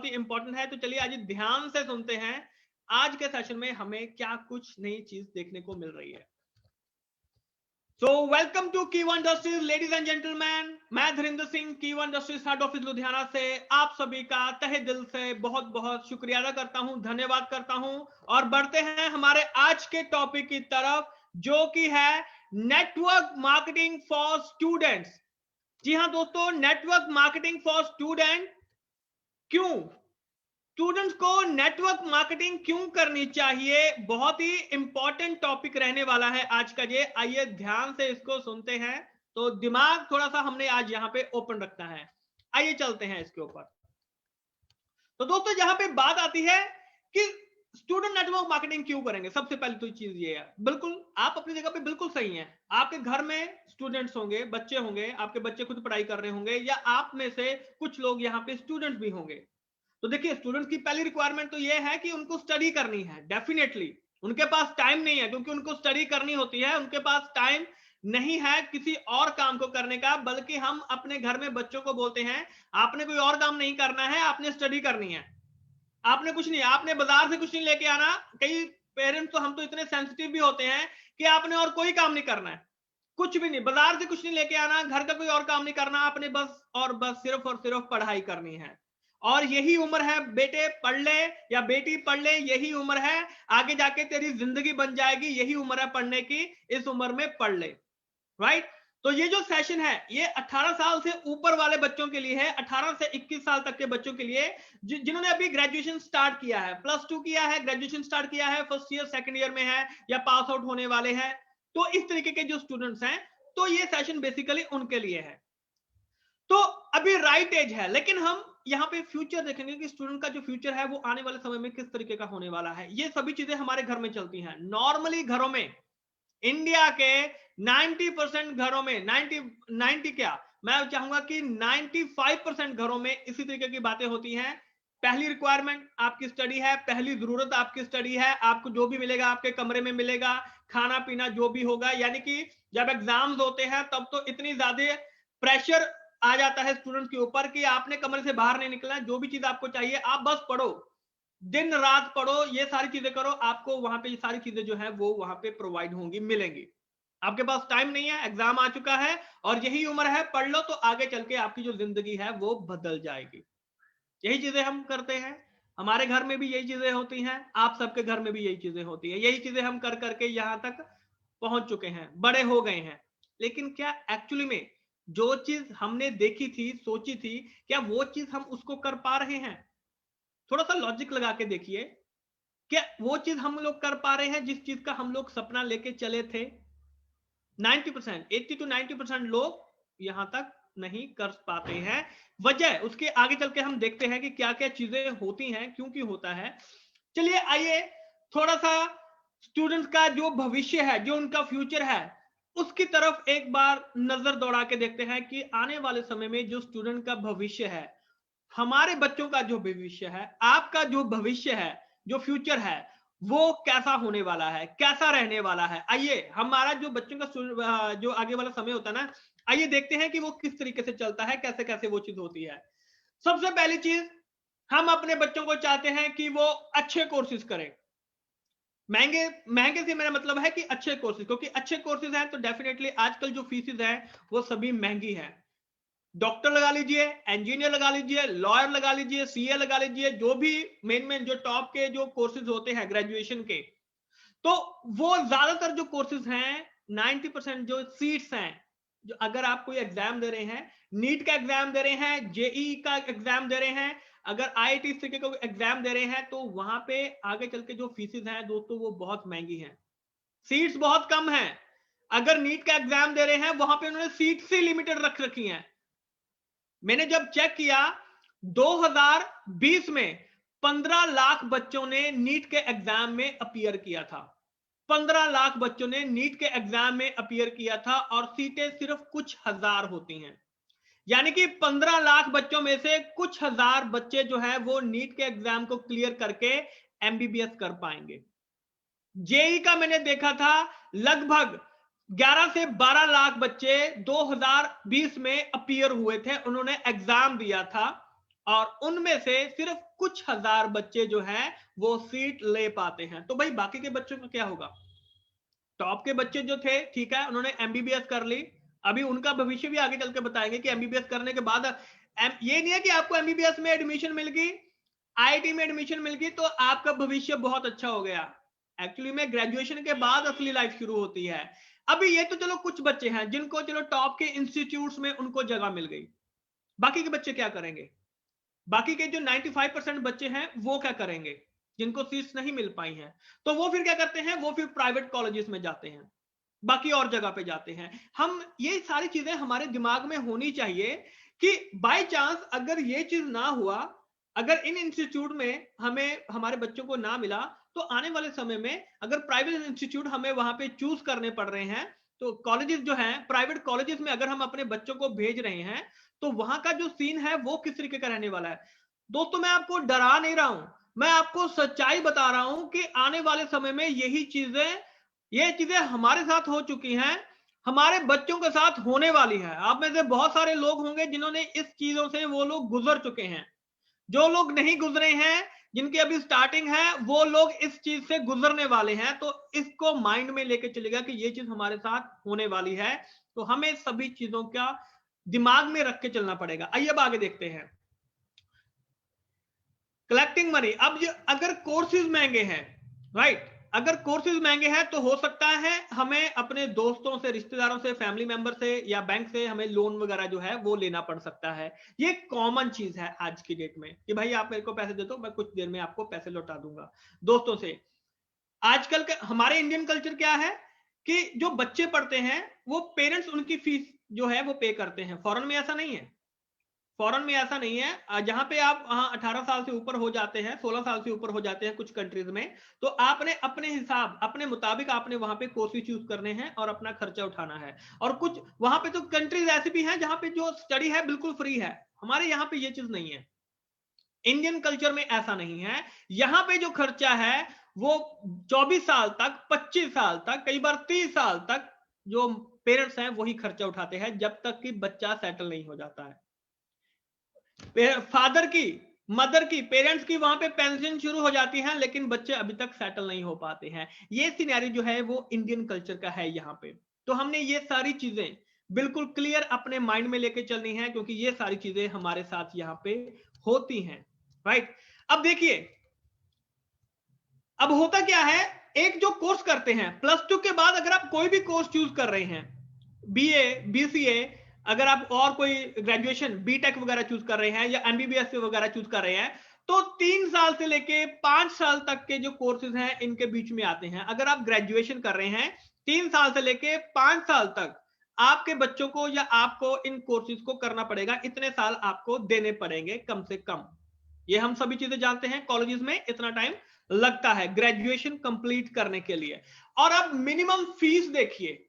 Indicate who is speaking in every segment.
Speaker 1: बहुत ही इंपॉर्टेंट है। तो चलिए आज ध्यान से सुनते हैं आज के सेशन में हमें क्या कुछ नई चीज देखने को मिल रही है। So welcome to Key1 Industries, ladies and gentlemen। मैं Dhirendra Singh Key1 Industries head office Ludhiana से आप सभी का तहे दिल से बहुत बहुत शुक्रिया अदा करता हूं, धन्यवाद करता हूं। और बढ़ते हैं हमारे आज के टॉपिक की तरफ, जो कि है नेटवर्क मार्केटिंग फॉर स्टूडेंट्स। जी हां दोस्तों, नेटवर्क मार्केटिंग फॉर स्टूडेंट। क्यों स्टूडेंट्स को नेटवर्क मार्केटिंग क्यों करनी चाहिए, बहुत ही इंपॉर्टेंट टॉपिक रहने वाला है आज का ये। आइए ध्यान से इसको सुनते हैं, तो दिमाग थोड़ा सा हमने आज यहां पे ओपन रखना है। आइए चलते हैं इसके ऊपर। तो दोस्तों यहां पे बात आती है कि स्टूडेंट नेटवर्क मार्केटिंग क्यों करेंगे। सबसे पहली तो चीज ये है, बिल्कुल आप अपनी जगह पे बिल्कुल सही हैं। आपके घर में स्टूडेंट्स होंगे, बच्चे होंगे, आपके बच्चे खुद पढ़ाई कर रहे होंगे, या आप में से कुछ लोग यहाँ पे स्टूडेंट्स भी होंगे। तो देखिए, स्टूडेंट्स की पहली रिक्वायरमेंट तो ये है कि उनको स्टडी करनी है। डेफिनेटली उनके पास टाइम नहीं है, क्योंकि उनको स्टडी करनी होती है। उनके पास टाइम नहीं है किसी और काम को करने का, बल्कि हम अपने घर में बच्चों को बोलते हैं आपने कोई और काम नहीं करना है, आपने स्टडी करनी है। आपने कुछ नहीं, आपने बाजार से कुछ नहीं लेके आना। कई पेरेंट्स तो, हम तो इतने सेंसिटिव भी होते हैं कि आपने और कोई काम नहीं करना है, कुछ भी नहीं, बाजार से कुछ नहीं लेके आना, घर का कोई और काम नहीं करना, आपने बस और बस सिर्फ और सिर्फ पढ़ाई करनी है। और यही उम्र है बेटे, पढ़ ले या बेटी पढ़ ले, यही उम्र है, आगे जाके तेरी जिंदगी बन जाएगी, यही उम्र है पढ़ने की, इस उम्र में पढ़ ले। राइट। तो ये जो सेशन है ये 18 साल से ऊपर वाले बच्चों के लिए है, 18 से 21 साल तक के बच्चों के लिए, जिन्होंने अभी ग्रेजुएशन स्टार्ट किया है, +2 किया है, ग्रेजुएशन स्टार्ट किया है, फर्स्ट ईयर सेकंड ईयर में है, या पास आउट होने वाले हैं। तो इस तरीके के जो स्टूडेंट्स हैं, तो ये सेशन बेसिकली उनके लिए है। तो अभी राइट एज है, लेकिन हम यहाँ पे फ्यूचर देखेंगे कि स्टूडेंट का जो फ्यूचर है वो आने वाले समय में किस तरीके का होने वाला है। ये सभी चीजें हमारे घर में चलती हैं। नॉर्मली घरों में, इंडिया के 90% घरों में, 90 क्या, मैं चाहूंगा कि 95% घरों में इसी तरीके की बातें होती हैं। पहली रिक्वायरमेंट आपकी स्टडी है, पहली जरूरत आपकी स्टडी है। आपको जो भी मिलेगा आपके कमरे में मिलेगा, खाना पीना जो भी होगा। यानी कि जब एग्जाम्स होते हैं तब तो इतनी ज्यादा प्रेशर आ जाता है स्टूडेंट के ऊपर कि आपने कमरे से बाहर नहीं निकलना, जो भी चीज आपको चाहिए आप बस पढ़ो, दिन रात पढ़ो, ये सारी चीजें करो, आपको वहां पे ये सारी चीजें जो है वो वहां पे प्रोवाइड होंगी, मिलेंगी। आपके पास टाइम नहीं है, एग्जाम आ चुका है और यही उम्र है, पढ़ लो, तो आगे चल के आपकी जो जिंदगी है वो बदल जाएगी। यही चीजें हम करते हैं, हमारे घर में भी यही चीजें होती हैं, आप सबके घर में भी यही चीजें होती है। यही चीजें हम कर करके यहां तक पहुंच चुके हैं, बड़े हो गए हैं। लेकिन क्या एक्चुअली में जो चीज हमने देखी थी, सोची थी, क्या वो चीज हम उसको कर पा रहे हैं? थोड़ा सा लॉजिक लगा के देखिए, क्या वो चीज हम लोग कर पा रहे हैं जिस चीज का हम लोग सपना लेके चले थे? 90%, 80 to 90% लोग यहां तक नहीं कर पाते हैं। वजह उसके आगे चल के हम देखते हैं कि क्या क्या चीजें होती हैं, क्यों क्यों होता है। चलिए आइए थोड़ा सा स्टूडेंट्स का जो भविष्य है, जो उनका फ्यूचर है, उसकी तरफ एक बार नजर दौड़ा के देखते हैं कि आने वाले समय में जो स्टूडेंट का भविष्य है, हमारे बच्चों का जो भविष्य है, आपका जो भविष्य है, जो फ्यूचर है, वो कैसा होने वाला है, कैसा रहने वाला है। आइए हमारा जो बच्चों का जो आगे वाला समय होता है ना, आइए देखते हैं कि वो किस तरीके से चलता है, कैसे कैसे वो चीज होती है। सबसे पहली चीज, हम अपने बच्चों को चाहते हैं कि वो अच्छे कोर्सेज करें। महंगे महंगे से मेरा मतलब है कि अच्छे कोर्सेज, क्योंकि अच्छे कोर्सेज हैं तो डेफिनेटली आजकल जो फीसेज हैं वो सभी महंगी हैं। डॉक्टर लगा लीजिए, इंजीनियर लगा लीजिए, लॉयर लगा लीजिए, सीए लगा लीजिए, जो भी मेन जो टॉप के जो कोर्सेज होते हैं ग्रेजुएशन के, तो वो ज्यादातर जो कोर्सेज हैं, 90% जो सीट्स हैं, जो अगर आप कोई एग्जाम दे रहे हैं, नीट का एग्जाम दे रहे हैं, जेई का एग्जाम दे रहे हैं, अगर आईआईटी के एग्जाम दे रहे हैं, तो वहां पे आगे चल के जो फीसेज हैं दोस्तों वो बहुत महंगी हैं, सीट्स बहुत कम हैं। अगर नीट का एग्जाम दे रहे हैं, वहां पे उन्होंने सीट से लिमिटेड रख रखी हैं। मैंने जब चेक किया 2020 में 15 लाख बच्चों ने नीट के एग्जाम में अपीयर किया था। 15 लाख बच्चों ने नीट के एग्जाम में अपीयर किया था, और सीटें सिर्फ कुछ हजार होती हैं। यानी कि 15 लाख बच्चों में से कुछ हजार बच्चे जो है वो नीट के एग्जाम को क्लियर करके एमबीबीएस कर पाएंगे। जेई का मैंने देखा था, लगभग 11 से 12 लाख बच्चे 2020 में अपीयर हुए थे, उन्होंने एग्जाम दिया था, और उनमें से सिर्फ कुछ हजार बच्चे जो है वो सीट ले पाते हैं। तो भाई बाकी के बच्चों का क्या होगा? टॉप के बच्चे जो थे, ठीक है, उन्होंने एमबीबीएस कर ली, अभी उनका भविष्य भी आगे चल के बताएंगे कि एमबीबीएस करने के बाद ये नहीं है कि आपको एमबीबीएस में एडमिशन मिल गई, आईआईटी में एडमिशन मिल गई तो आपका भविष्य बहुत अच्छा हो गया। एक्चुअली में ग्रेजुएशन के बाद असली लाइफ शुरू होती है। अभी ये तो चलो कुछ बच्चे हैं जिनको चलो टॉप के इंस्टीट्यूट्स में उनको जगह मिल गई, बाकी के बच्चे क्या करेंगे? बाकी के जो 95% बच्चे हैं वो क्या करेंगे, जिनको सीट्स नहीं मिल पाई हैं? तो वो फिर क्या करते हैं, वो फिर प्राइवेट कॉलेजेस में जाते हैं, बाकी और जगह पे जाते हैं। हम ये सारी चीजें हमारे दिमाग में होनी चाहिए कि बाय चांस अगर ये चीज ना हुआ, अगर इन इंस्टीट्यूट में हमें हमारे बच्चों को ना मिला, तो आने वाले समय में अगर प्राइवेट इंस्टीट्यूट हमें वहां पे चूज करने पड़ रहे हैं, तो कॉलेजेस जो हैं, प्राइवेट कॉलेजेस में अगर हम अपने बच्चों को भेज रहे हैं, तो वहां का जो सीन है वो किस तरीके का रहने वाला है? दोस्तों मैं आपको डरा नहीं रहा हूं, मैं आपको सच्चाई बता रहा हूं कि आने वाले समय में ये चीजें हमारे साथ हो चुकी हैं, हमारे बच्चों के साथ होने वाली है। आप में से बहुत सारे लोग होंगे जिन्होंने इस चीजों से वो लोग गुजर चुके हैं। जो लोग नहीं गुजरे हैं, जिनकी अभी स्टार्टिंग है, वो लोग इस चीज से गुजरने वाले हैं। तो इसको माइंड में लेके चलेगा कि ये चीज हमारे साथ होने वाली है, तो हमें सभी चीजों का दिमाग में रख के चलना पड़ेगा। आइए अब आगे देखते हैं। Collecting money. अब अगर कोर्सेज महंगे हैं, राइट, अगर कोर्सेज महंगे हैं तो हो सकता है हमें अपने दोस्तों से, रिश्तेदारों से, फैमिली मेंबर से या बैंक से हमें लोन वगैरह जो है वो लेना पड़ सकता है। ये कॉमन चीज है आज की डेट में कि भाई आप मेरे को पैसे दे दो, मैं कुछ देर में आपको पैसे लौटा दूंगा। दोस्तों से आजकल का हमारे इंडियन कल्चर क्या है कि जो बच्चे पढ़ते हैं वो पेरेंट्स उनकी फीस जो है वो पे करते हैं। फॉरेन में ऐसा नहीं है, फॉरेन में ऐसा नहीं है। जहां पे आप 18 साल से ऊपर हो जाते हैं, 16 साल से ऊपर हो जाते हैं कुछ कंट्रीज में, तो आपने अपने हिसाब, अपने मुताबिक आपने वहां पे कोर्सेज चूज करने हैं और अपना खर्चा उठाना है। और कुछ वहां पे तो कंट्रीज ऐसी भी हैं जहां पे जो स्टडी है बिल्कुल फ्री है। हमारे यहाँ पे ये चीज नहीं है, इंडियन कल्चर में ऐसा नहीं है। यहां पे जो खर्चा है वो 24 साल तक, 25 साल तक, कई बार 30 साल तक जो पेरेंट्स हैं वही खर्चा उठाते हैं, जब तक कि बच्चा सेटल नहीं हो जाता है। फादर की, मदर की, पेरेंट्स की वहां पे पेंशन शुरू हो जाती है, लेकिन बच्चे अभी तक सेटल नहीं हो पाते हैं। ये सिनेरियो जो है वो इंडियन कल्चर का है यहाँ पे। तो हमने ये सारी चीजें बिल्कुल क्लियर अपने माइंड में लेके चलनी है, क्योंकि ये सारी चीजें हमारे साथ यहाँ पे होती हैं, राइट। अब देखिए, अब होता क्या है, एक जो कोर्स करते हैं +2 के बाद, अगर आप कोई भी कोर्स चूज कर रहे हैं, बीए, बीसीए, अगर आप और कोई ग्रेजुएशन बीटेक वगैरह चूज कर रहे हैं या एमबीबीएस वगैरह चूज कर रहे हैं, तो 3 साल से लेके 5 साल तक के जो कोर्सेज हैं इनके बीच में आते हैं। अगर आप ग्रेजुएशन कर रहे हैं 3 साल से लेके 5 साल तक आपके बच्चों को या आपको इन कोर्सेज को करना पड़ेगा, इतने साल आपको देने पड़ेंगे कम से कम। ये हम सभी चीजें जानते हैं, कॉलेजेस में इतना टाइम लगता है ग्रेजुएशन कंप्लीट करने के लिए। और अब मिनिमम फीस देखिए,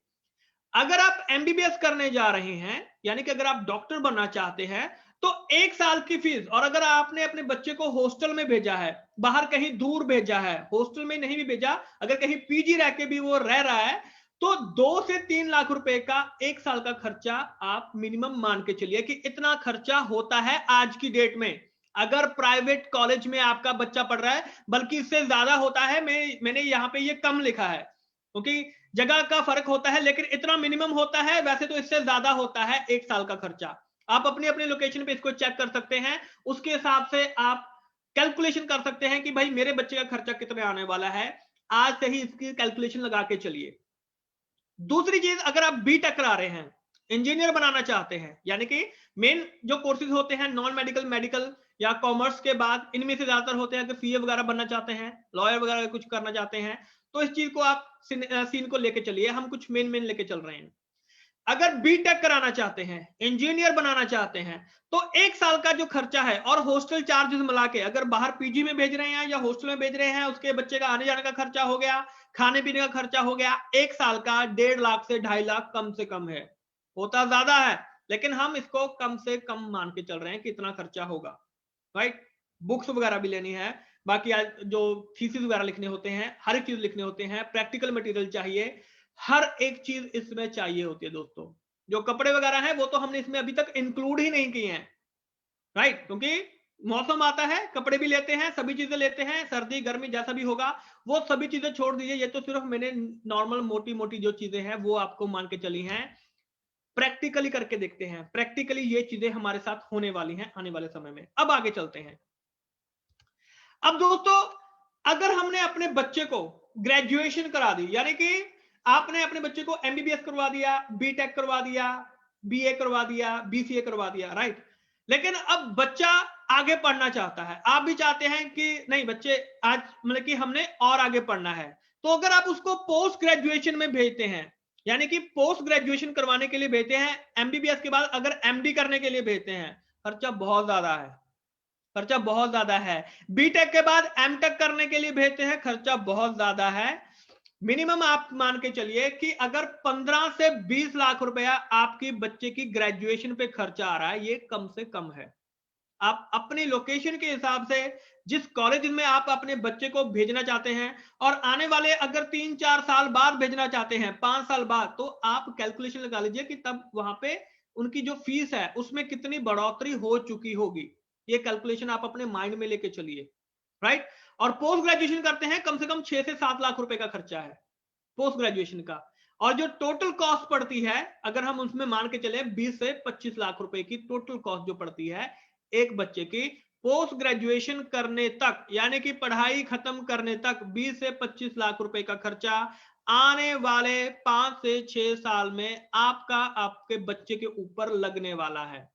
Speaker 1: अगर आप एमबीबीएस करने जा रहे हैं, यानी कि अगर आप डॉक्टर बनना चाहते हैं, तो 1 साल की फीस, और अगर आपने अपने बच्चे को हॉस्टल में भेजा है, बाहर कहीं दूर भेजा है, हॉस्टल में नहीं भी भेजा, अगर कहीं पीजी रह के भी वो रह रहा है, तो 2 से 3 लाख रुपए का 1 साल का खर्चा आप मिनिमम मान के चलिए कि इतना खर्चा होता है आज की डेट में। अगर प्राइवेट कॉलेज में आपका बच्चा पढ़ रहा है, बल्कि इससे ज्यादा होता है। मैंने यहाँ पे ये कम लिखा है क्योंकि जगह का फर्क होता है, लेकिन इतना मिनिमम होता है। वैसे तो इससे ज्यादा होता है 1 साल का खर्चा। आप अपनी अपनी लोकेशन पे इसको चेक कर सकते हैं, उसके हिसाब से आप कैलकुलेशन कर सकते हैं कि भाई मेरे बच्चे का खर्चा कितने आने वाला है। आज से ही इसकी कैलकुलेशन लगा के चलिए। दूसरी चीज, अगर आप बीटेक करा रहे हैं, इंजीनियर बनाना चाहते हैं, यानी कि मेन जो कोर्सेज होते हैं नॉन मेडिकल, मेडिकल या कॉमर्स के बाद इनमें से ज्यादातर होते हैं। अगर सीए वगैरह बनना चाहते हैं, लॉयर वगैरह कुछ करना चाहते हैं, तो इस चीज को आप सीन को लेके चलिए। हम कुछ मेन मेन लेके चल रहे हैं। अगर बीटेक कराना चाहते हैं, इंजीनियर बनाना चाहते हैं, तो 1 साल का जो खर्चा है और हॉस्टल चार्जेस मिला के, अगर बाहर पीजी में भेज रहे हैं या हॉस्टल में भेज रहे हैं, उसके बच्चे का आने जाने का खर्चा हो गया, खाने पीने का खर्चा हो गया, 1 साल का 1.5 लाख से 2.5 लाख कम से कम है। होता ज्यादा है, लेकिन हम इसको कम से कम मान के चल रहे हैं कि इतना खर्चा होगा, राइट। बुक्स वगैरह भी लेनी है, बाकी आज जो थीसिस वगैरह लिखने होते हैं, हर एक चीज लिखने होते हैं, प्रैक्टिकल मटेरियल चाहिए, हर एक चीज इसमें चाहिए होती है दोस्तों। जो कपड़े वगैरह हैं वो तो हमने इसमें अभी तक इंक्लूड ही नहीं किए हैं, राइट, क्योंकि मौसम आता है, कपड़े भी लेते हैं, सभी चीजें लेते हैं, सर्दी गर्मी जैसा भी होगा वो सभी चीजें छोड़ दीजिए। ये तो सिर्फ मैंने नॉर्मल मोटी मोटी जो चीजें हैं वो आपको मान के चली हैं। प्रैक्टिकली करके देखते हैं, प्रैक्टिकली ये चीजें हमारे साथ होने वाली हैं आने वाले समय में। अब आगे चलते हैं। अब दोस्तों, अगर हमने अपने बच्चे को ग्रेजुएशन करा दी, यानी कि आपने अपने बच्चे को एमबीबीएस करवा दिया, बीटेक करवा दिया, बीए करवा दिया, बीसीए करवा दिया, राइट। लेकिन अब बच्चा आगे पढ़ना चाहता है, आप भी चाहते हैं कि नहीं बच्चे आज मतलब कि हमने और आगे पढ़ना है, तो अगर आप उसको पोस्ट ग्रेजुएशन में भेजते हैं, यानी कि पोस्ट ग्रेजुएशन करवाने के लिए भेजते हैं, एमबीबीएस के बाद अगर एमडी करने के लिए भेजते हैं, खर्चा बहुत ज्यादा है, खर्चा बहुत ज्यादा है। बीटेक के बाद एमटेक करने के लिए भेजते हैं, खर्चा बहुत ज्यादा है। मिनिमम आप मान के चलिए कि अगर 15 से 20 लाख रुपया आपकी बच्चे की ग्रेजुएशन पे खर्चा आ रहा है, ये कम से कम है। आप अपनी लोकेशन के हिसाब से जिस कॉलेज में आप अपने बच्चे को भेजना चाहते हैं, और आने वाले अगर 3-4 साल बाद भेजना चाहते हैं, 5 साल बाद, तो आप कैलकुलेशन लगा लीजिए कि तब वहां पे उनकी जो फीस है उसमें कितनी बढ़ोतरी हो चुकी होगी। ये कैलकुलेशन आप अपने माइंड में लेके चलिए, राइट। और पोस्ट ग्रेजुएशन करते हैं, कम से कम 6 से 7 लाख रुपए का खर्चा है पोस्ट ग्रेजुएशन का। और जो टोटल कॉस्ट पड़ती है, अगर हम उसमें मान के चले 20 से 25 लाख रुपए की टोटल कॉस्ट जो पड़ती है एक बच्चे की पोस्ट ग्रेजुएशन करने तक, यानी कि पढ़ाई खत्म करने तक 20 से 25 लाख रुपए का खर्चा आने वाले 5 से 6 साल में आपका आपके बच्चे के ऊपर लगने वाला है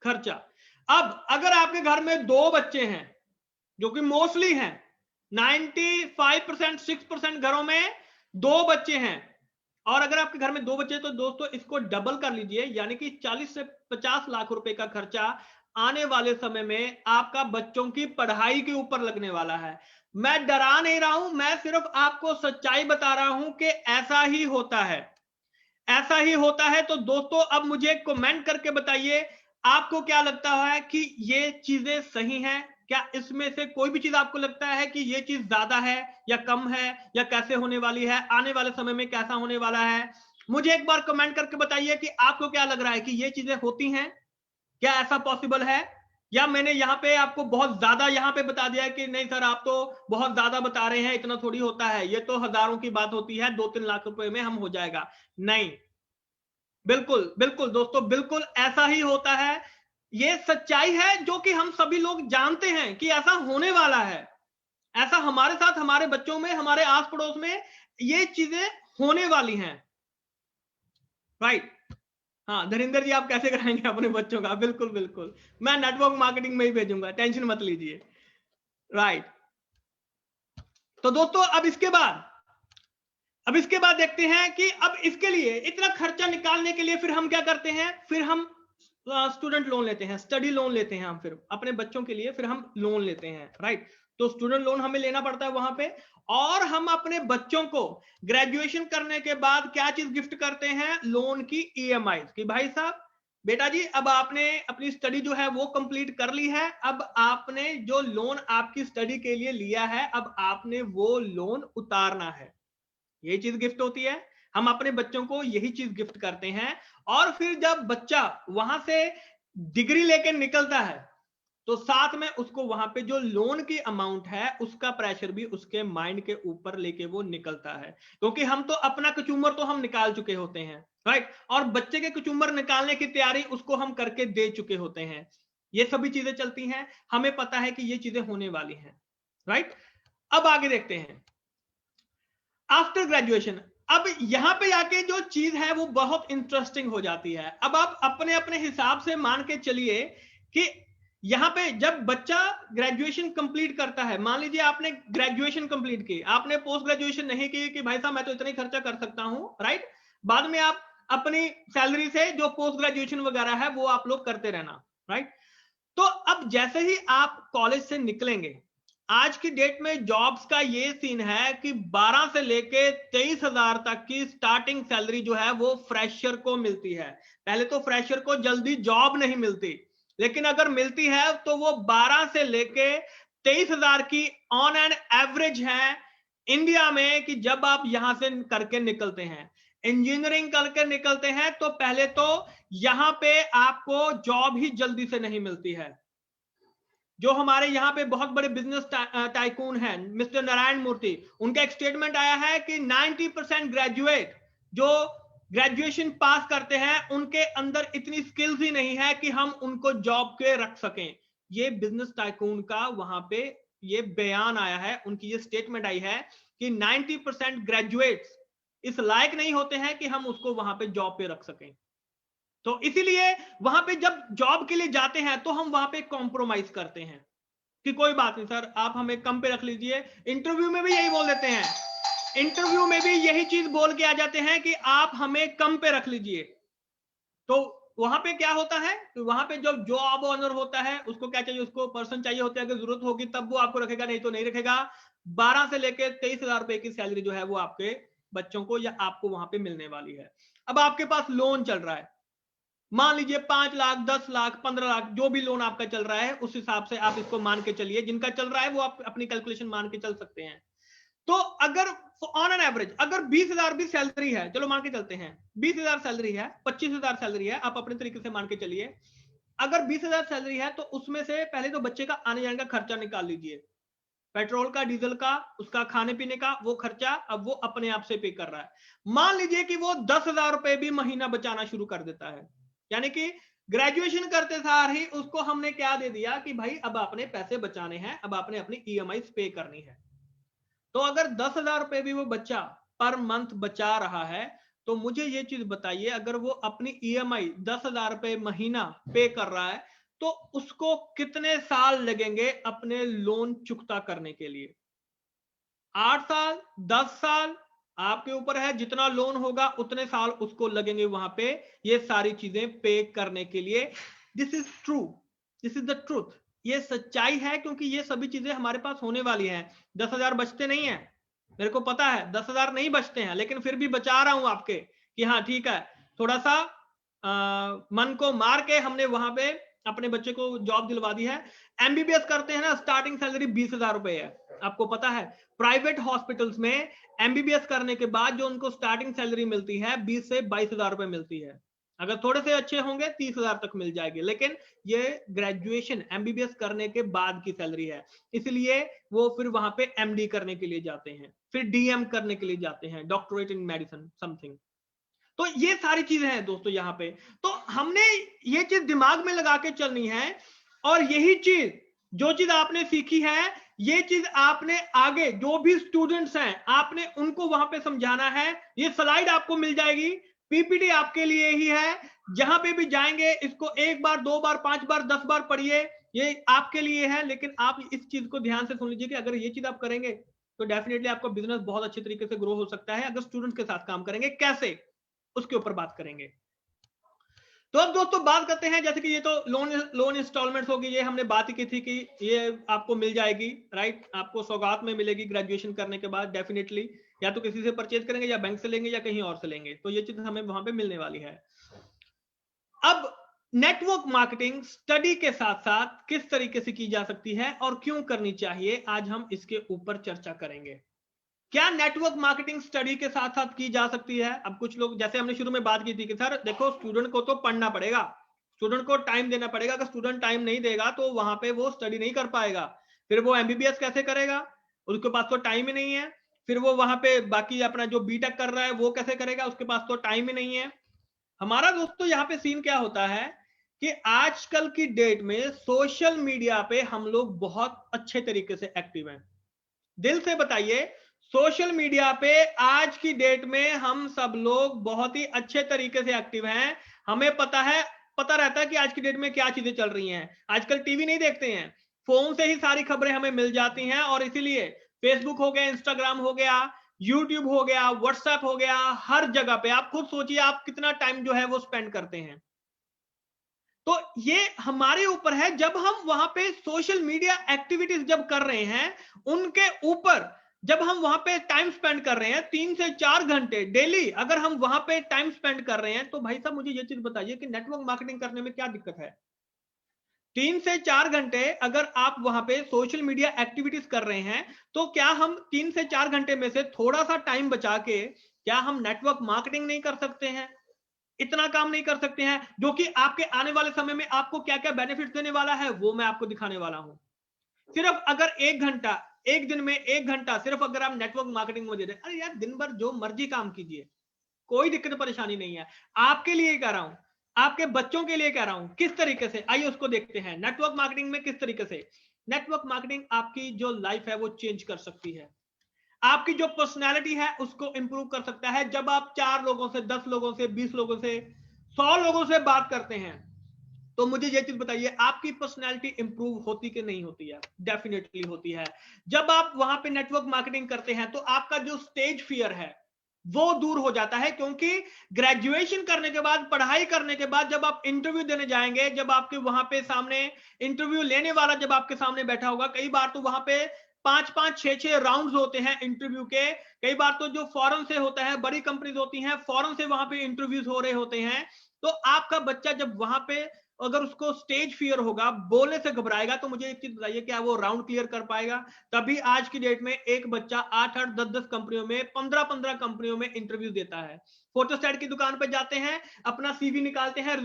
Speaker 1: खर्चा। अब अगर आपके घर में 2 बच्चे हैं, जो कि मोस्टली हैं, 95% 6% घरों में 2 बच्चे हैं, और अगर आपके घर में 2 बच्चे, तो दोस्तों इसको डबल कर लीजिए, यानी कि 40 से 50 लाख रुपए का खर्चा आने वाले समय में आपका बच्चों की पढ़ाई के ऊपर लगने वाला है। मैं डरा नहीं रहा हूं, मैं सिर्फ आपको सच्चाई बता रहा हूं कि ऐसा ही होता है, ऐसा ही होता है। तो दोस्तों अब मुझे कमेंट करके बताइए, आपको क्या लगता है कि ये चीजें सही हैं? क्या इसमें से कोई भी चीज आपको लगता है कि ये चीज ज्यादा है या कम है, या कैसे होने वाली है, आने वाले समय में कैसा होने वाला है? मुझे एक बार कमेंट करके बताइए कि आपको क्या लग रहा है कि ये चीजें होती हैं, क्या ऐसा पॉसिबल है, या मैंने यहाँ पे आपको बहुत ज्यादा यहाँ पे बता दिया है कि नहीं सर आप तो बहुत ज्यादा बता रहे हैं, इतना थोड़ी होता है, ये तो हजारों की बात होती है, 2-3 लाख रुपए में हम हो जाएगा। नहीं, बिल्कुल बिल्कुल दोस्तों, बिल्कुल ऐसा ही होता है। ये सच्चाई है जो कि हम सभी लोग जानते हैं कि ऐसा होने वाला है, ऐसा हमारे साथ, हमारे बच्चों में, हमारे आस पड़ोस में ये चीजें होने वाली हैं, राइट। हाँ धरिंदर जी, आप कैसे कराएंगे अपने बच्चों का? बिल्कुल बिल्कुल, मैं नेटवर्क मार्केटिंग में ही भेजूंगा, टेंशन मत लीजिए, राइट। तो दोस्तों अब इसके बाद देखते हैं कि अब इसके लिए इतना खर्चा निकालने के लिए फिर हम क्या करते हैं, फिर हम स्टूडेंट लोन लेते हैं, स्टडी लोन लेते हैं, हम फिर अपने बच्चों के लिए फिर हम लोन लेते हैं, राइट। तो स्टूडेंट लोन हमें लेना पड़ता है वहां पे, और हम अपने बच्चों को ग्रेजुएशन करने के बाद क्या चीज गिफ्ट करते हैं? लोन की ईएमआई, कि भाई साहब बेटा जी अब आपने अपनी स्टडी जो है वो कंप्लीट कर ली है, अब आपने जो लोन आपकी स्टडी के लिए लिया है, अब आपने वो लोन उतारना है। यही चीज गिफ्ट होती है, हम अपने बच्चों को यही चीज गिफ्ट करते हैं। और फिर जब बच्चा वहां से डिग्री लेके निकलता है, तो साथ में उसको वहां पे जो लोन की अमाउंट है उसका प्रेशर भी उसके माइंड के ऊपर लेके वो निकलता है, क्योंकि हम तो अपना कचूमर तो हम निकाल चुके होते हैं, राइट, और बच्चे के कचूमर निकालने की तैयारी उसको हम करके दे चुके होते हैं। ये सभी चीजें चलती हैं, हमें पता है कि ये चीजें होने वाली हैं, राइट। अब आगे देखते हैं आफ्टर ग्रेजुएशन। अब यहां पे आके जो चीज है वो बहुत इंटरेस्टिंग हो जाती है। अब आप अपने अपने हिसाब से मान के चलिए कि यहां पे जब बच्चा ग्रेजुएशन कंप्लीट करता है, मान लीजिए आपने ग्रेजुएशन कंप्लीट की, आपने पोस्ट ग्रेजुएशन नहीं की कि भाई साहब मैं तो इतना ही खर्चा कर सकता हूं, राइट। बाद में आप अपनी सैलरी से जो पोस्ट ग्रेजुएशन वगैरह है वो आप लोग करते रहना, राइट। तो अब जैसे ही आप कॉलेज से निकलेंगे, आज की डेट में जॉब्स का ये सीन है कि 12 से लेके 23,000 तक की स्टार्टिंग सैलरी जो है वो फ्रेशर को मिलती है। पहले तो फ्रेशर को जल्दी जॉब नहीं मिलती, लेकिन अगर मिलती है तो वो 12 से लेके 23,000 की ऑन एन एवरेज है इंडिया में, कि जब आप यहां से करके निकलते हैं, इंजीनियरिंग करके निकलते हैं, तो पहले तो यहां पे आपको जॉब ही जल्दी से नहीं मिलती है, जो हमारे यहाँ पे बहुत बड़े बिजनेस टाइकून हैं, मिस्टर नारायण मूर्ति, उनका एक स्टेटमेंट आया है कि 90% ग्रेजुएट जो ग्रेजुएशन पास करते हैं उनके अंदर इतनी स्किल्स ही नहीं है कि हम उनको जॉब के रख सकें। ये बिजनेस टाइकून का वहां पे ये बयान आया है, उनकी ये स्टेटमेंट आई है कि 90% ग्रेजुएट्स इस लायक नहीं होते हैं कि हम उसको वहां पे जॉब पे रख सकें। तो इसीलिए वहां पे जब जॉब के लिए जाते हैं तो हम वहां पे कॉम्प्रोमाइज करते हैं कि कोई बात नहीं सर, आप हमें कम पे रख लीजिए। इंटरव्यू में भी यही बोल देते हैं, इंटरव्यू में भी यही चीज बोल के आ जाते हैं कि आप हमें कम पे रख लीजिए। तो वहां पे क्या होता है, तो वहां पे जब जॉब ऑनर होता है उसको क्या चाहिए, उसको पर्सन चाहिए होता है, अगर जरूरत होगी तब वो आपको रखेगा, नहीं तो नहीं रखेगा। 12 से लेकर 23,000 रुपए की सैलरी जो है वो आपके बच्चों को या आपको वहां पे मिलने वाली है। अब आपके पास लोन चल रहा है, मान लीजिए 5 लाख, 10 लाख, 15 लाख, जो भी लोन आपका चल रहा है उस हिसाब से आप इसको मान के चलिए, जिनका चल रहा है वो आप अपनी कैलकुलेशन मान के चल सकते हैं। तो अगर ऑन एन एवरेज अगर 20,000 भी सैलरी है, चलो मान के चलते हैं 20,000 सैलरी है, 25,000 सैलरी है, आप अपने तरीके से मान के चलिए। अगर 20,000 सैलरी है तो उसमें से पहले तो बच्चे का आने जाने का खर्चा निकाल लीजिए, पेट्रोल का, डीजल का, उसका खाने पीने का वो खर्चा अब वो अपने आप से पे कर रहा है। मान लीजिए कि वो 10,000 रुपए भी महीना बचाना शुरू कर देता है, यानी कि ग्रेजुएशन करते सार ही उसको हमने क्या दे दिया कि भाई अब आपने पैसे बचाने हैं, अब आपने अपनी ईएमआई पे करनी है। तो अगर 10,000 रुपए भी वो बच्चा पर मंथ बचा रहा है, तो मुझे ये चीज बताइए, अगर वो अपनी ईएमआई 10,000 रुपए महीना पे कर रहा है तो उसको कितने साल लगेंगे अपने लोन चुकता करने के लिए? 8 साल, 10 साल, आपके ऊपर है, जितना लोन होगा उतने साल उसको लगेंगे वहां पे ये सारी चीजें पे करने के लिए। This is true, this is the truth, ये सच्चाई है, क्योंकि ये सभी चीजें हमारे पास होने वाली हैं। 10,000 बचते नहीं है, मेरे को पता है 10,000 नहीं बचते हैं, लेकिन फिर भी बचा रहा हूं आपके कि हाँ ठीक है, थोड़ा सा मन को मार के हमने वहां पे अपने बच्चे को जॉब दिलवा दी है। एमबीबीएस करते हैं ना, स्टार्टिंग सैलरी 20,000 रुपए है, आपको पता है। प्राइवेट हॉस्पिटल्स में एमबीबीएस करने के बाद जो उनको स्टार्टिंग सैलरी मिलती है 20 से 22,000 रुपए मिलती है, अगर थोड़े से अच्छे होंगे 30,000 तक मिल जाएगी, लेकिन ये ग्रेजुएशन एमबीबीएस करने के बाद की सैलरी है। इसलिए वो फिर वहां पे एमडी करने के लिए जाते हैं, फिर डीएम करने के लिए जाते हैं, डॉक्टरेट इन मेडिसिन समथिंग। तो ये सारी चीजें हैं दोस्तों यहाँ पे, तो हमने ये चीज दिमाग में लगा के चलनी है। और यही चीज, जो चीज आपने सीखी है, ये चीज आपने आगे जो भी स्टूडेंट्स हैं आपने उनको वहां पे समझाना है। ये स्लाइड आपको मिल जाएगी, पीपीटी आपके लिए ही है, जहां पे भी जाएंगे इसको 1 बार, 2 बार, 5 बार, 10 बार पढ़िए, ये आपके लिए है। लेकिन आप इस चीज को ध्यान से सुन लीजिए कि अगर ये चीज आप करेंगे तो डेफिनेटली आपका बिजनेस बहुत अच्छे तरीके से ग्रो हो सकता है। अगर स्टूडेंट के साथ काम करेंगे कैसे, उसके ऊपर बात करेंगे। तो अब दोस्तों बात करते हैं, जैसे कि ये तो लोन इंस्टॉलमेंट्स होगी, ये हमने बात ही की थी कि ये आपको मिल जाएगी, राइट, आपको सौगात में मिलेगी ग्रेजुएशन करने के बाद डेफिनेटली, या तो किसी से परचेज करेंगे या बैंक से लेंगे या कहीं और से लेंगे, तो ये चीज हमें वहां पे मिलने वाली है। अब नेटवर्क मार्केटिंग स्टडी के साथ साथ किस तरीके से की जा सकती है और क्यों करनी चाहिए, आज हम इसके ऊपर चर्चा करेंगे। क्या नेटवर्क मार्केटिंग स्टडी के साथ साथ की जा सकती है? अब कुछ लोग, जैसे हमने शुरू में बात की थी कि सर देखो स्टूडेंट को तो पढ़ना पड़ेगा, स्टूडेंट को टाइम देना पड़ेगा, अगर स्टूडेंट टाइम नहीं देगा तो वहां पे वो स्टडी नहीं कर पाएगा, फिर वो एमबीबीएस कैसे करेगा, उसके पास तो टाइम ही नहीं है। फिर वो वहां पे बाकी अपना जो बीटेक कर रहा है वो कैसे करेगा, उसके पास तो टाइम ही नहीं है। हमारा दोस्तों यहाँ पे सीन क्या होता है कि आजकल की डेट में सोशल मीडिया पे हम लोग बहुत अच्छे तरीके से एक्टिव हैं। दिल से बताइए, सोशल मीडिया पे आज की डेट में हम सब लोग बहुत ही अच्छे तरीके से एक्टिव हैं। हमें पता है, पता रहता है कि आज की डेट में क्या चीजें चल रही हैं। आजकल टीवी नहीं देखते हैं, फोन से ही सारी खबरें हमें मिल जाती हैं, और इसीलिए फेसबुक हो गया, इंस्टाग्राम हो गया, यूट्यूब हो गया, व्हाट्सएप हो गया, हर जगह पे आप खुद सोचिए आप कितना टाइम जो है वो स्पेंड करते हैं। तो ये हमारे ऊपर है, जब हम वहां पे सोशल मीडिया एक्टिविटीज जब कर रहे हैं, उनके ऊपर जब हम वहां पे टाइम स्पेंड कर रहे हैं 3 से 4 घंटे डेली, अगर हम वहां पे टाइम स्पेंड कर रहे हैं, तो भाई साहब मुझे ये चीज बताइए कि नेटवर्क मार्केटिंग करने में क्या दिक्कत है? 3 से 4 घंटे अगर आप वहां पे सोशल मीडिया एक्टिविटीज कर रहे हैं, तो क्या हम 3 से 4 घंटे में से थोड़ा सा टाइम बचा के क्या हम नेटवर्क मार्केटिंग नहीं कर सकते हैं? इतना काम नहीं कर सकते हैं, जो कि आपके आने वाले समय में आपको क्या क्या बेनिफिट देने वाला है वो मैं आपको दिखाने वाला हूं। सिर्फ अगर 1 घंटा, एक दिन में 1 घंटा सिर्फ अगर आप नेटवर्क मार्केटिंग में दे दें, अरे यार दिन भर जो मर्जी काम कीजिए, कोई दिक्कत परेशानी नहीं है। आपके लिए कह रहा हूं, आपके बच्चों के लिए कह रहा हूं, किस तरीके से, आइए उसको देखते हैं। नेटवर्क मार्केटिंग में किस तरीके से नेटवर्क मार्केटिंग आपकी जो लाइफ है वो चेंज कर सकती है, आपकी जो पर्सनैलिटी है उसको इंप्रूव कर सकता है। जब आप 4 लोगों से, 10 लोगों से, 20 लोगों से, 100 लोगों से बात करते हैं, तो मुझे ये चीज बताइए, आपकी पर्सनैलिटी इंप्रूव होती कि नहीं होती है? डेफिनेटली होती है। जब आप वहां पे नेटवर्क मार्केटिंग करते हैं तो आपका जो स्टेज फियर है वो दूर हो जाता है, क्योंकि ग्रेजुएशन करने के बाद, पढ़ाई करने के बाद जब आप इंटरव्यू देने जाएंगे, जब आपके वहां पे सामने इंटरव्यू लेने वाला जब आपके सामने बैठा होगा, कई बार तो वहां पे 5-5, 6-6 राउंड्स होते हैं इंटरव्यू के। कई बार तो जो फॉरेन से होता है, बड़ी कंपनीज होती हैं, फॉरेन से वहां पे इंटरव्यूज हो रहे होते हैं। तो आपका बच्चा जब वहां पे, अगर उसको स्टेज फियर होगा, बोलने से घबराएगा, तो मुझे एक चीज बताइए, क्या वो राउंड क्लियर कर पाएगा? तभी आज की डेट में एक बच्चा 8-8, 10-10 कंपनियों में, 15-15 कंपनियों में इंटरव्यू देता है। फोटोस्टैट की दुकान पर जाते हैं, अपना सीवी निकालते हैं,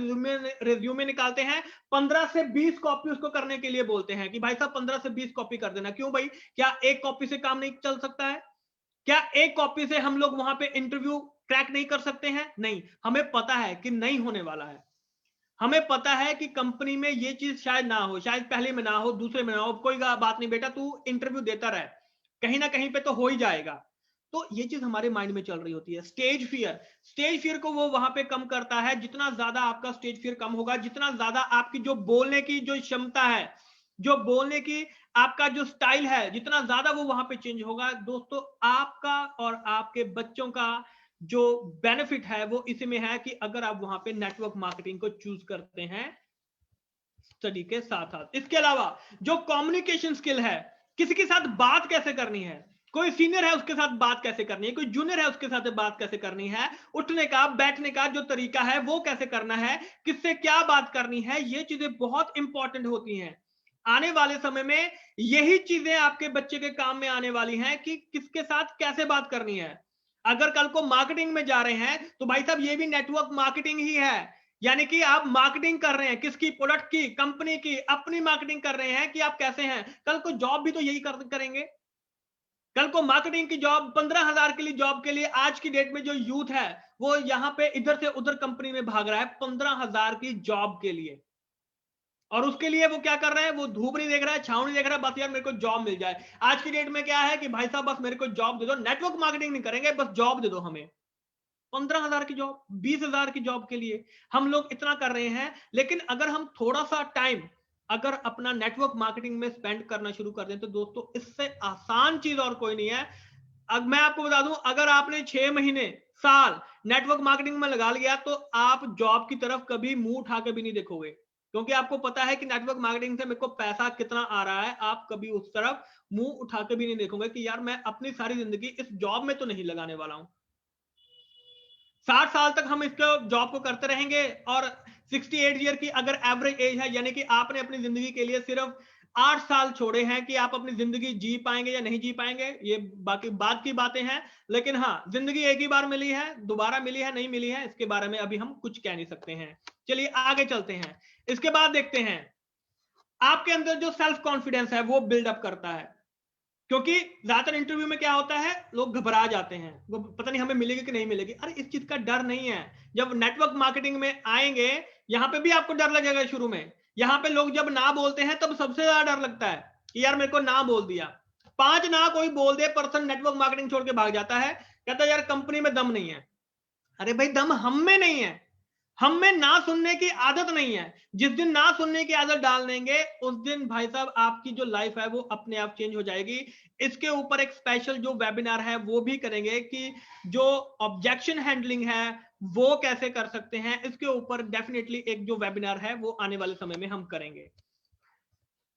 Speaker 1: रिज्यूमे निकालते हैं, 15 से 20 कॉपी उसको करने के लिए बोलते हैं कि भाई साहब 15 से 20 कॉपी कर देना। क्यों भाई? क्या एक कॉपी से काम नहीं चल सकता है? क्या एक कॉपी से हम लोग वहां पे इंटरव्यू क्रैक नहीं कर सकते हैं? नहीं, हमें पता है कि नहीं होने वाला है। हमें पता है कि कंपनी में ये चीज शायद ना हो, शायद पहले में ना हो, दूसरे में ना हो, कोई बात नहीं बेटा, तू इंटरव्यू देता रहे, कहीं ना कहीं पे तो हो ही जाएगा। तो ये चीज हमारे माइंड में चल रही होती है। स्टेज फियर, स्टेज फियर को वो वहां पे कम करता है। जितना ज्यादा आपका स्टेज फियर कम होगा, जितना ज्यादा आपकी जो बोलने की जो क्षमता है, जो बोलने की आपका जो स्टाइल है, जितना ज्यादा वो वहां पे चेंज होगा, दोस्तों आपका और आपके बच्चों का जो बेनिफिट है वो इसी में है कि अगर आप वहां पे नेटवर्क मार्केटिंग को चूज करते हैं स्टडी के साथ साथ। इसके अलावा जो कम्युनिकेशन स्किल है, किसी के साथ बात कैसे करनी है, कोई सीनियर है उसके साथ बात कैसे करनी है, कोई जूनियर है उसके साथ बात कैसे करनी है, उठने का बैठने का जो तरीका है वो कैसे करना है, किससे क्या बात करनी है, ये चीजें बहुत इंपॉर्टेंट होती हैं। आने वाले समय में यही चीजें आपके बच्चे के काम में आने वाली हैं कि किसके साथ कैसे बात करनी है। अगर कल को मार्केटिंग में जा रहे हैं तो भाई साहब ये भी नेटवर्क मार्केटिंग ही है। यानी कि आप मार्केटिंग कर रहे हैं किसकी? प्रोडक्ट की, कंपनी की, अपनी मार्केटिंग कर रहे हैं कि आप कैसे हैं। कल को जॉब भी तो यही करेंगे। कल को मार्केटिंग की जॉब, 15,000 के लिए जॉब के लिए आज की डेट में जो यूथ है वो यहां पे इधर से उधर कंपनी में भाग रहा है 15,000 की जॉब के लिए। और उसके लिए वो क्या कर रहा है? वो धूप नहीं देख रहा है, छांव नहीं देख रहा है, बस यार मेरे को जॉब मिल जाए। आज की डेट में क्या है कि भाई साहब बस मेरे को जॉब दे दो, नेटवर्क मार्केटिंग नहीं करेंगे, बस जॉब दे दो हमें। 15,000 की जॉब, 20,000 की जॉब के लिए हम लोग इतना कर रहे हैं। लेकिन अगर हम थोड़ा सा टाइम अगर अपना नेटवर्क मार्केटिंग में स्पेंड करना शुरू कर दें तो दोस्तों इससे आसान चीज और कोई नहीं है। अब मैं आपको बता दूं, अगर आपने 6 महीने, साल नेटवर्क मार्केटिंग में लगा लिया तो आप जॉब की तरफ कभी मुंह उठा के भी नहीं देखोगे, क्योंकि आपको पता है कि नेटवर्क मार्केटिंग से मेरे को पैसा कितना आ रहा है। आप कभी उस तरफ मुंह उठा के भी नहीं देखोगे कि यार मैं अपनी सारी जिंदगी इस जॉब में तो नहीं लगाने वाला हूं। 60 साल तक हम इसको जॉब को करते रहेंगे और 68 ईयर की अगर एवरेज एज है, यानी कि आपने अपनी जिंदगी के लिए सिर्फ 8 साल छोड़े हैं कि आप अपनी जिंदगी जी पाएंगे या नहीं जी पाएंगे, ये बाकी बात की बातें हैं। लेकिन हाँ, जिंदगी एक ही बार मिली है, दोबारा मिली है नहीं मिली है इसके बारे में अभी हम कुछ कह नहीं सकते हैं। चलिए आगे चलते हैं। इसके बाद देखते हैं आपके अंदर जो सेल्फ कॉन्फिडेंस है वो बिल्डअप करता है। क्योंकि ज्यादातर इंटरव्यू में क्या होता है, लोग घबरा जाते हैं, वो पता नहीं हमें मिलेगी कि नहीं मिलेगी। अरे इस चीज का डर नहीं है। जब नेटवर्क मार्केटिंग में आएंगे, यहां पे भी आपको डर लगेगा शुरू में। यहां पे लोग जब ना बोलते हैं तब सबसे ज्यादा डर लगता है कि यार मेरे को ना बोल दिया। 5 ना कोई बोल दे, पर्सन नेटवर्क मार्केटिंग छोड़ के भाग जाता है, कहता है यार कंपनी में दम नहीं है। अरे भाई दम हम में नहीं है, हम में ना सुनने की आदत नहीं है। जिस दिन ना सुनने की आदत डाल देंगे उस दिन भाई साहब आपकी जो लाइफ है वो अपने आप चेंज हो जाएगी। इसके ऊपर एक स्पेशल जो वेबिनार है वो भी करेंगे कि जो ऑब्जेक्शन हैंडलिंग है वो कैसे कर सकते हैं। इसके ऊपर डेफिनेटली एक जो वेबिनार है वो आने वाले समय में हम करेंगे।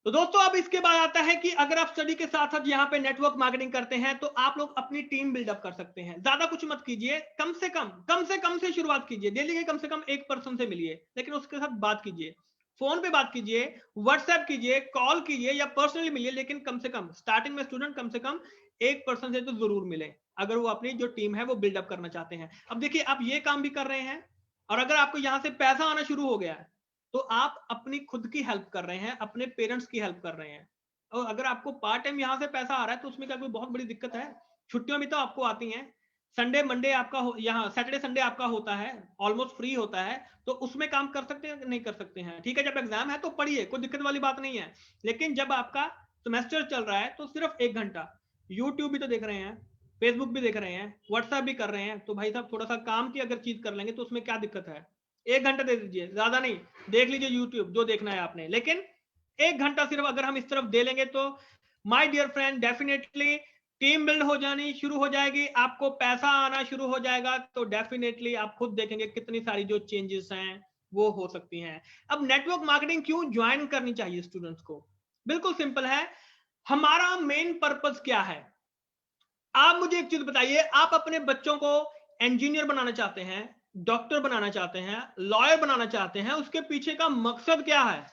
Speaker 1: तो दोस्तों अब इसके बाद आता है कि अगर आप स्टडी के साथ साथ यहाँ पे नेटवर्क मार्केटिंग करते हैं तो आप लोग अपनी टीम बिल्डअप कर सकते हैं। ज्यादा कुछ मत कीजिए, कम से शुरुआत कीजिए। डेली के कम से कम एक पर्सन से मिलिए, लेकिन उसके साथ बात कीजिए, फोन पे बात कीजिए, व्हाट्सएप कीजिए, कॉल कीजिए या पर्सनली मिलिए, लेकिन कम से कम स्टार्टिंग में स्टूडेंट कम से कम एक पर्सन से तो जरूर मिले अगर वो अपनी जो टीम है वो बिल्डअप करना चाहते हैं। अब देखिए आप ये काम भी कर रहे हैं और अगर आपको यहां से पैसा आना शुरू हो गया है तो आप अपनी खुद की हेल्प कर रहे हैं, अपने पेरेंट्स की हेल्प कर रहे हैं। और अगर आपको पार्ट टाइम यहाँ से पैसा आ रहा है तो उसमें क्या कोई बहुत बड़ी दिक्कत है? छुट्टियों भी तो आपको आती हैं। संडे मंडे आपका यहाँ सैटरडे संडे आपका होता है, ऑलमोस्ट फ्री होता है, तो उसमें काम कर सकते हैं नहीं कर सकते हैं? ठीक है, जब एग्जाम है तो पढ़िए, कोई दिक्कत वाली बात नहीं है। लेकिन जब आपका सेमेस्टर चल रहा है तो सिर्फ 1 घंटा यूट्यूब भी तो देख रहे हैं, फेसबुक भी देख रहे हैं, व्हाट्सएप भी कर रहे हैं, तो भाई साहब थोड़ा सा काम की अगर चीज कर लेंगे तो उसमें क्या दिक्कत है? 1 घंटा दे दीजिए, ज्यादा नहीं, देख लीजिए यूट्यूब जो देखना है आपने, लेकिन 1 घंटा सिर्फ अगर हम इस तरफ दे लेंगे तो my dear friend definitely team build हो जानी शुरू हो जाएगी, आपको पैसा आना शुरू हो जाएगा, तो डेफिनेटली आप खुद देखेंगे कितनी सारी जो चेंजेस हैं वो हो सकती हैं। अब नेटवर्क मार्केटिंग क्यों ज्वाइन करनी चाहिए स्टूडेंट्स को? बिल्कुल सिंपल है, हमारा मेन पर्पस क्या है? आप मुझे एक चीज बताइए, आप अपने बच्चों को इंजीनियर बनाना चाहते हैं, डॉक्टर बनाना चाहते हैं, लॉयर बनाना चाहते हैं, उसके पीछे का मकसद क्या है?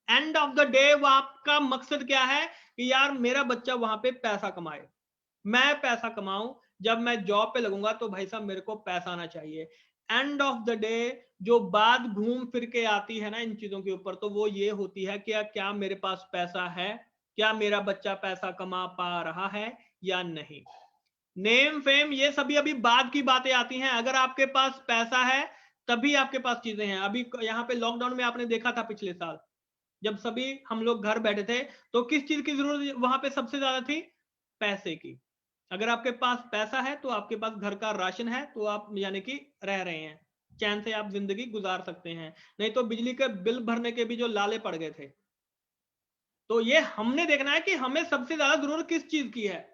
Speaker 1: एंड ऑफ द डे वो आपका मकसद क्या है कि यार मेरा बच्चा वहां पे पैसा कमाए, मैं पैसा कमाऊं, जब मैं जॉब पे लगूंगा तो भाई साहब मेरे को पैसा आना चाहिए। एंड ऑफ द डे जो बात घूम फिर के आती है ना इन चीजों के ऊपर, तो वो ये होती है कि क्या मेरे पास पैसा है, क्या मेरा बच्चा पैसा कमा पा रहा है या नहीं। नेम फेम ये सभी अभी बाद की बातें आती हैं, अगर आपके पास पैसा है तभी आपके पास चीजें हैं। अभी यहाँ पे लॉकडाउन में आपने देखा था पिछले साल, जब सभी हम लोग घर बैठे थे, तो किस चीज की जरूरत वहां पे सबसे ज्यादा थी? पैसे की। अगर आपके पास पैसा है तो आपके पास घर का राशन है, तो आप यानी कि रह रहे हैं, चैन से आप जिंदगी गुजार सकते हैं। नहीं तो बिजली के बिल भरने के भी जो लाले पड़ गए थे। तो ये हमने देखना है कि हमें सबसे ज्यादा जरूरत किस चीज की है।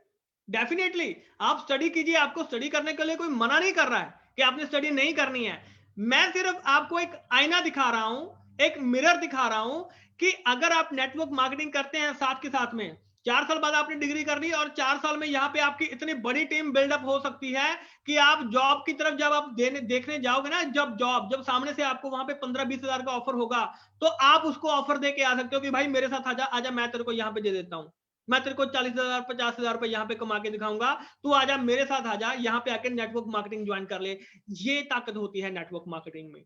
Speaker 1: डेफिनेटली आप स्टडी कीजिए, आपको स्टडी करने के लिए कोई मना नहीं कर रहा है कि आपने स्टडी नहीं करनी है। मैं सिर्फ आपको एक आईना दिखा रहा हूं, एक मिरर दिखा रहा हूं कि अगर आप नेटवर्क मार्केटिंग करते हैं साथ के साथ में, 4 साल बाद आपने डिग्री कर ली और 4 साल में यहां पे आपकी इतनी बड़ी टीम बिल्डअप हो सकती है कि आप जॉब की तरफ जब आप देखने जाओगे ना, जब सामने से आपको वहां पे 15-20 हजार का ऑफर होगा, तो आप उसको ऑफर दे के आ सकते हो कि भाई मेरे साथ आजा आजा, मैं तेरे को यहाँ पे दे देता हूँ, मैं तेरे को 40,000 50,000 रुपए यहाँ पे कमा के दिखाऊंगा, तू आजा मेरे साथ आजा, यहाँ पे आके नेटवर्क मार्केटिंग ज्वाइन कर ले। ये ताकत होती है नेटवर्क मार्केटिंग में।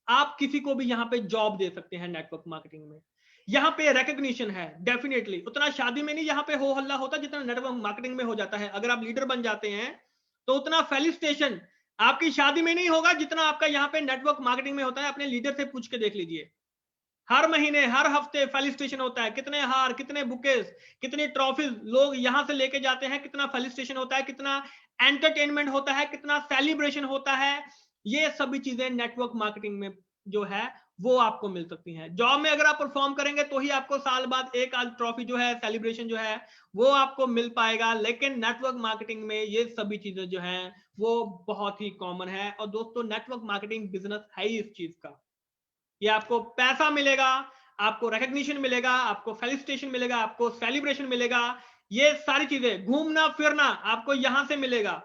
Speaker 1: आप किसी को भी यहाँ पे जॉब दे सकते हैं नेटवर्क मार्केटिंग में। यहाँ पे रिकग्निशन है, डेफिनेटली उतना शादी में नहीं यहाँ पे हो हल्ला होता जितना नेटवर्क मार्केटिंग में हो जाता है। अगर आप लीडर बन जाते हैं तो उतना फेलिसिटेशन आपकी शादी में नहीं होगा जितना आपका यहाँ पे नेटवर्क मार्केटिंग में होता है। अपने लीडर से पूछ के देख लीजिए, हर महीने हर हफ्ते फेलिसिटेशन होता है, कितने हार, कितने बुकेस, कितनी ट्रॉफीज लोग यहां से लेके जाते हैं, कितना फेलिसिटेशन होता है, कितना एंटरटेनमेंट होता है, कितना सेलिब्रेशन होता है। ये सभी चीजें नेटवर्क मार्केटिंग में जो है वो आपको मिल सकती हैं। जॉब में अगर आप परफॉर्म करेंगे तो ही आपको साल बाद एक आध ट्रॉफी जो है, सेलिब्रेशन जो है वो आपको मिल पाएगा, लेकिन नेटवर्क मार्केटिंग में ये सभी चीजें जो है वो बहुत ही कॉमन है। और दोस्तों नेटवर्क मार्केटिंग बिजनेस है ही इस चीज का। ये आपको पैसा मिलेगा, आपको रिकग्निशन मिलेगा, आपको फेलिसिटेशन मिलेगा, आपको सेलिब्रेशन मिलेगा, ये सारी चीजें, घूमना फिरना आपको यहां से मिलेगा।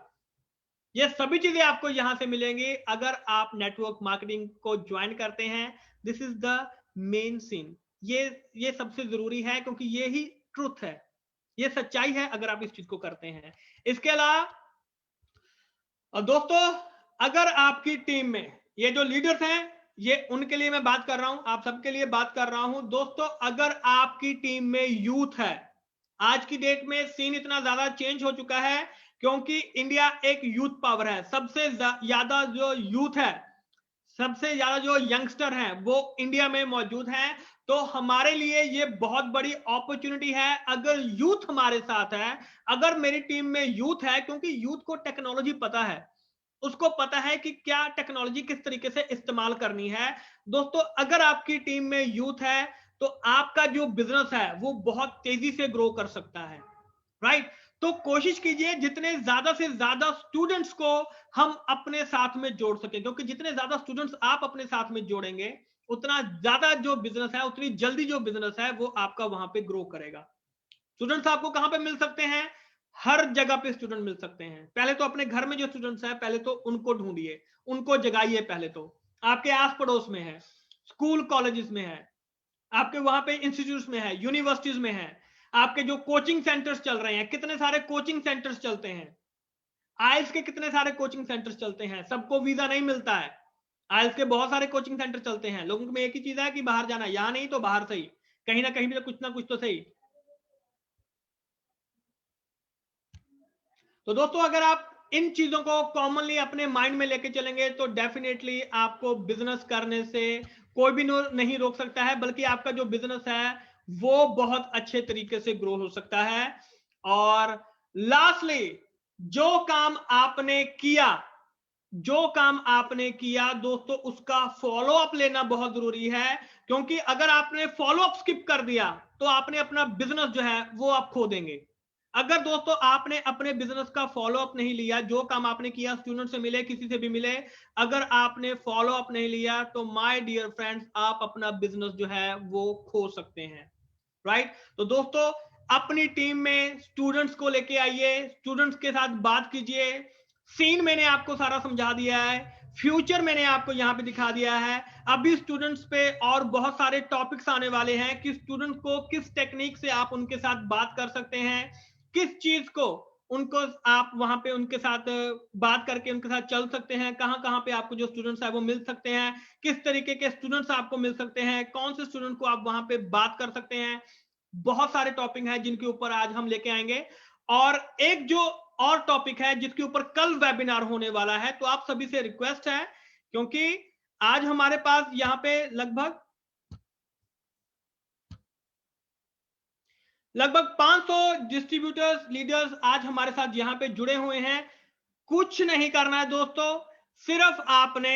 Speaker 1: ये सभी चीजें आपको यहां से मिलेंगी अगर आप नेटवर्क मार्केटिंग को ज्वाइन करते हैं। This is the main scene. ये सबसे जरूरी है क्योंकि ये ही ट्रुथ है, ये सच्चाई है अगर आप इस चीज को करते हैं। इसके अलावा दोस्तों अगर आपकी टीम में ये जो लीडर्स हैं, ये उनके लिए मैं बात कर रहा हूं, आप सबके लिए बात कर रहा हूं। दोस्तों अगर आपकी टीम में यूथ है, आज की डेट में सीन इतना ज्यादा चेंज हो चुका है क्योंकि इंडिया एक यूथ पावर है। सबसे ज्यादा जो यूथ है, सबसे ज्यादा जो यंगस्टर हैं वो इंडिया में मौजूद हैं। तो हमारे लिए ये बहुत बड़ी अपॉर्चुनिटी है अगर यूथ हमारे साथ है, अगर मेरी टीम में यूथ है, क्योंकि यूथ को टेक्नोलॉजी पता है, उसको पता है कि क्या टेक्नोलॉजी किस तरीके से इस्तेमाल करनी है। दोस्तों अगर आपकी टीम में यूथ है तो आपका जो बिजनेस है वो बहुत तेजी से ग्रो कर सकता है, राइट। तो कोशिश कीजिए जितने ज्यादा से ज्यादा स्टूडेंट्स को हम अपने साथ में जोड़ सके, क्योंकि जितने ज्यादा स्टूडेंट्स आप अपने साथ में जोड़ेंगे उतना ज्यादा जो बिजनेस है, उतनी जल्दी जो बिजनेस है वो आपका वहां पे ग्रो करेगा। स्टूडेंट्स आपको कहां पे मिल सकते हैं? हर जगह पे स्टूडेंट मिल सकते हैं। पहले तो अपने घर में जो स्टूडेंट्स हैं पहले तो उनको ढूंढिए, उनको जगाइए। पहले तो आपके आस पड़ोस में है, स्कूल कॉलेजेस में है, आपके वहां पे इंस्टीट्यूट्स में है, यूनिवर्सिटीज में है, आपके जो कोचिंग सेंटर्स चल रहे हैं, कितने सारे कोचिंग सेंटर्स चलते हैं, आइल्स के कितने सारे कोचिंग सेंटर्स चलते हैं। सबको वीजा नहीं मिलता है, आइल्स के बहुत सारे कोचिंग सेंटर चलते हैं। लोगों में एक ही चीज है कि बाहर जाना, यहां नहीं तो बाहर से ही, कहीं ना कहीं भी तो कुछ ना कुछ तो सही। तो दोस्तों अगर आप इन चीजों को कॉमनली अपने माइंड में लेके चलेंगे तो डेफिनेटली आपको बिजनेस करने से कोई भी नहीं रोक सकता है, बल्कि आपका जो बिजनेस है वो बहुत अच्छे तरीके से ग्रो हो सकता है। और लास्टली, जो काम आपने किया दोस्तों, उसका फॉलो अप लेना बहुत जरूरी है, क्योंकि अगर आपने फॉलो अप स्किप कर दिया तो आपने अपना बिजनेस जो है वो आप खो देंगे। अगर दोस्तों आपने अपने बिजनेस का फॉलो अप नहीं लिया, जो काम आपने किया, स्टूडेंट से मिले, किसी से भी मिले, अगर आपने फॉलो अप नहीं लिया तो माय डियर फ्रेंड्स, आप अपना बिजनेस जो है वो खो सकते हैं। राइट? तो दोस्तों अपनी टीम में स्टूडेंट्स को लेके आइए, स्टूडेंट्स के साथ बात कीजिए। सीन मैंने आपको सारा समझा दिया है, फ्यूचर मैंने आपको यहां पे दिखा दिया है। अभी स्टूडेंट्स पे और बहुत सारे टॉपिक्स आने वाले हैं कि स्टूडेंट को किस टेक्निक से आप उनके साथ बात कर सकते हैं, किस चीज को उनको आप वहां पे उनके साथ बात करके उनके साथ चल सकते हैं, कहां कहां पे आपको जो स्टूडेंट्स है वो मिल सकते हैं, किस तरीके के स्टूडेंट्स आपको मिल सकते हैं, कौन से स्टूडेंट को आप वहां पे बात कर सकते हैं। बहुत सारे टॉपिक हैं जिनके ऊपर आज हम लेके आएंगे। और एक जो और टॉपिक है जिसके ऊपर कल वेबिनार होने वाला है, तो आप सभी से रिक्वेस्ट है, क्योंकि आज हमारे पास यहां पे लगभग 500 डिस्ट्रीब्यूटर्स लीडर्स आज हमारे साथ यहां पे जुड़े हुए हैं। कुछ नहीं करना है दोस्तों, सिर्फ आपने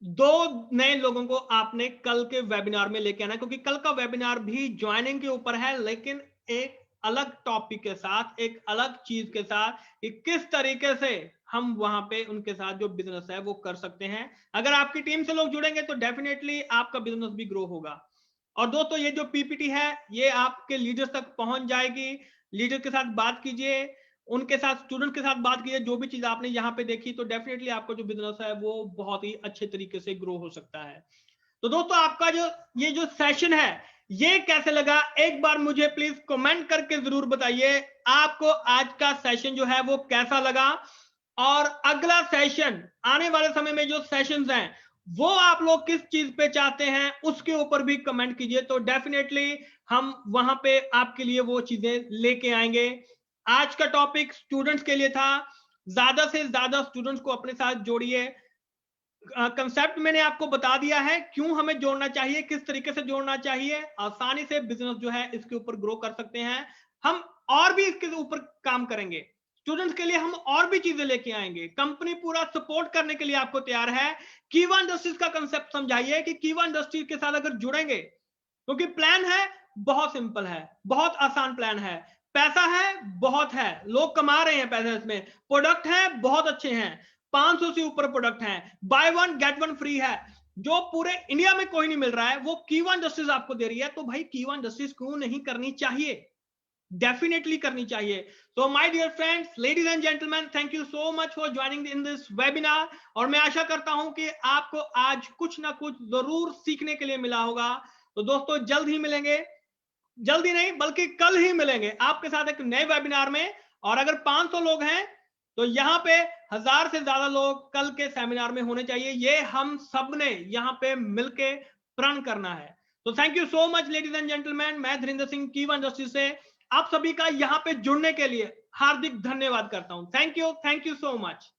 Speaker 1: 2 नए लोगों को आपने कल के वेबिनार में लेके आना है, क्योंकि कल का वेबिनार भी ज्वाइनिंग के ऊपर है, लेकिन एक अलग टॉपिक के साथ, एक अलग चीज के साथ कि किस तरीके से हम वहां पे उनके साथ जो बिजनेस है वो कर सकते हैं। अगर आपकी टीम से लोग जुड़ेंगे तो डेफिनेटली आपका बिजनेस भी ग्रो होगा। और दोस्तों ये जो पीपीटी है ये आपके लीडर्स तक पहुंच जाएगी। लीडर के साथ बात कीजिए, उनके साथ, स्टूडेंट के साथ बात कीजिए। जो भी चीज आपने यहाँ पे देखी तो डेफिनेटली आपका जो बिजनेस है वो बहुत ही अच्छे तरीके से ग्रो हो सकता है। तो दोस्तों आपका जो ये जो सेशन है ये कैसे लगा, एक बार मुझे प्लीज कमेंट करके जरूर बताइए आपको आज का सेशन जो है वो कैसा लगा। और अगला सेशन, आने वाले समय में जो सेशंस हैं वो आप लोग किस चीज पे चाहते हैं उसके ऊपर भी कमेंट कीजिए, तो डेफिनेटली हम वहां पे आपके लिए वो चीजें लेके आएंगे। आज का टॉपिक स्टूडेंट्स के लिए था, ज्यादा से ज्यादा स्टूडेंट्स को अपने साथ जोड़िए। कंसेप्ट मैंने आपको बता दिया है, क्यों हमें जोड़ना चाहिए, किस तरीके से जोड़ना चाहिए, आसानी से बिजनेस जो है इसके ऊपर ग्रो कर सकते हैं हम। और भी इसके ऊपर काम करेंगे, स्टूडेंट्स के लिए हम और भी चीजें लेके आएंगे। कंपनी पूरा सपोर्ट करने के लिए आपको तैयार है। कीवा इंडस्ट्रीज का कंसेप्ट समझाइए कि कीवा इंडस्ट्रीज के साथ अगर जुड़ेंगे, क्योंकि प्लान है बहुत सिंपल है, बहुत आसान प्लान है, पैसा है बहुत है, लोग कमा रहे हैं पैसा इसमें, प्रोडक्ट है बहुत अच्छे हैं, 500 से ऊपर प्रोडक्ट हैं, by one get one free है, जो पूरे इंडिया में कोई नहीं मिल रहा है वो कीवा इंडस्ट्रीज आपको दे रही है। तो भाई कीवा इंडस्ट्रीज क्यों नहीं करनी चाहिए, डेफिनेटली करनी चाहिए। So my dear friends, ladies and gentlemen, thank you so much for joining in this webinar। और मैं आशा करता हूं कि आपको आज कुछ ना कुछ जरूर सीखने के लिए मिला होगा। तो दोस्तों जल्द ही मिलेंगे, जल्दी नहीं बल्कि कल ही मिलेंगे आपके साथ एक नए वेबिनार में। और अगर 500 लोग हैं तो यहाँ पे 1000 से ज्यादा लोग कल के सेमिनार में होने चाहिए, ये हम सब ने यहाँ पे मिलके प्रण करना है। तो thank you so much ladies and gentleman, मैं धीरेन्द्र सिंह कीवा इंडस्ट्री से आप सभी का यहाँ पे जुड़ने के लिए हार्दिक धन्यवाद करता हूं। Thank you so much.